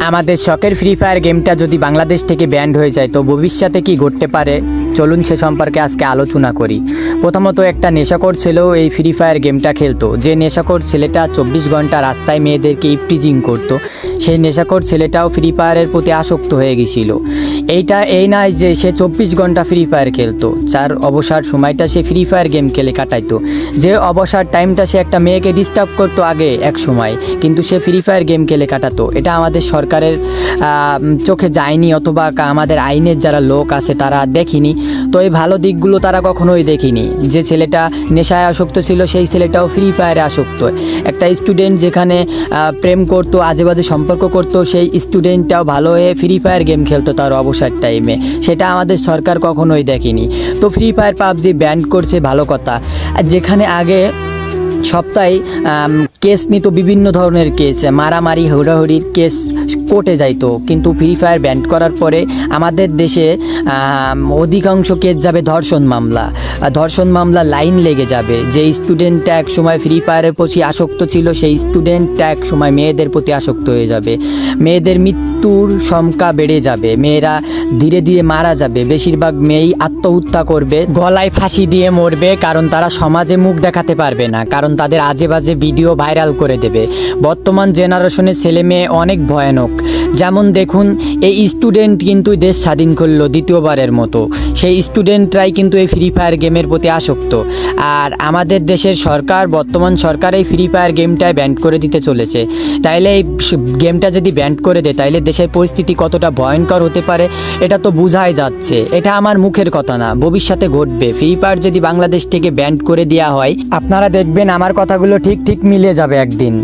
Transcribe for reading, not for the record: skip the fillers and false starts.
আমাদের শখের free fire গেমটা যদি বাংলাদেশ থেকে ব্যান্ড হয়ে যায় তো ভবিষ্যতে কি ঘটতে পারে চলুন সে সম্পর্কে আজকে আলোচনা করি। প্রথমত একটা নেশাখোর ছেলেও এই ফ্রি ফায়ার গেমটা খেলতো। যে নেশাখোর ছেলেটা 24 ঘন্টা রাস্তায় মেয়েদেরকে ইপটিজিং করতো, সেই নেশাখোর ছেলেটাও ফ্রি ফায়ারের প্রতি আসক্ত হয়ে গেছিল। এই নয় যে সে 24 ঘন্টা ফ্রি ফায়ার খেলতো, যার অবসর সময়টা সে ফ্রি ফায়ার গেম খেলে কাটাইতো। যে অবসর টাইমটা সে একটা মেয়েকে ডিস্টার্ব করতো আগে এক সময়, কিন্তু সে ফ্রি ফায়ার গেম খেলে কাটাতো। এটা আমাদের সরকারের চোখে যায়নি, অথবা আমাদের আইনের যারা লোক আছে তারা দেখিনি। তো এই ভালো দিকগুলো তারা কখনোই দেখিনি। যে ছেলেটা নেশায় আসক্ত ছিল সেই ছেলেটাও ফ্রি ফায়ারে আসক্ত। একটা স্টুডেন্ট যেখানে প্রেম করতো, আজে বাজে সম্পর্ক করতো, সেই স্টুডেন্টটাও ভালো হয়ে ফ্রি ফায়ার গেম খেলতো তার অবসর টাইমে। সেটা আমাদের সরকার কখনোই দেখেনি। তো ফ্রি ফায়ার পাবজি ব্যান করছে ভালো কথা। যেখানে আগে সপ্তাহে কেস নিত, বিভিন্ন ধরনের কেস, মারামারি হুড়াহুড়ির কেস কোর্টে যাইতো, কিন্তু ফ্রি ফায়ার ব্যান করার পরে আমাদের দেশে অধিকাংশ কেস যাবে ধর্ষণ মামলা লাইন লেগে যাবে। যে স্টুডেন্টটা এক সময় ফ্রি ফায়ারের প্রতি আসক্ত ছিল সেই স্টুডেন্টটা এক সময় মেয়েদের প্রতি আসক্ত হয়ে যাবে। মেয়েদের মৃত্যুর সংখ্যা বেড়ে যাবে, মেয়েরা ধীরে ধীরে মারা যাবে। বেশিরভাগ মেয়েই আত্মহত্যা করবে, গলায় ফাঁসি দিয়ে মরবে, কারণ তারা সমাজে মুখ দেখাতে পারবে না, কারণ তাদের আজে বাজে ভিডিও ভাইরাল করে দেবে। বর্তমান জেনারেশনের ছেলে মেয়ে অনেক ভয়ানক। যেমন দেখুন, এই স্টুডেন্ট কিন্তু দেশ স্বাধীন করলো দ্বিতীয়বারের মতো, সেই স্টুডেন্টরাই কিন্তু এই ফ্রি ফায়ার গেমের প্রতি আসক্ত। আর আমাদের দেশের সরকার, বর্তমান সরকার এই ফ্রি ফায়ার গেমটায় ব্যান করে দিতে চলেছে। তাইলে এই গেমটা যদি ব্যান করে দেয় তাইলে দেশের পরিস্থিতি কতটা ভয়ঙ্কর হতে পারে এটা তো বোঝাই যাচ্ছে। এটা আমার মুখের কথা না, ভবিষ্যতে ঘটবে। ফ্রি ফায়ার যদি বাংলাদেশ থেকে ব্যান করে দেওয়া হয়, আপনারা দেখবেন আমার কথাগুলো ঠিক মিলে যাবে একদিন।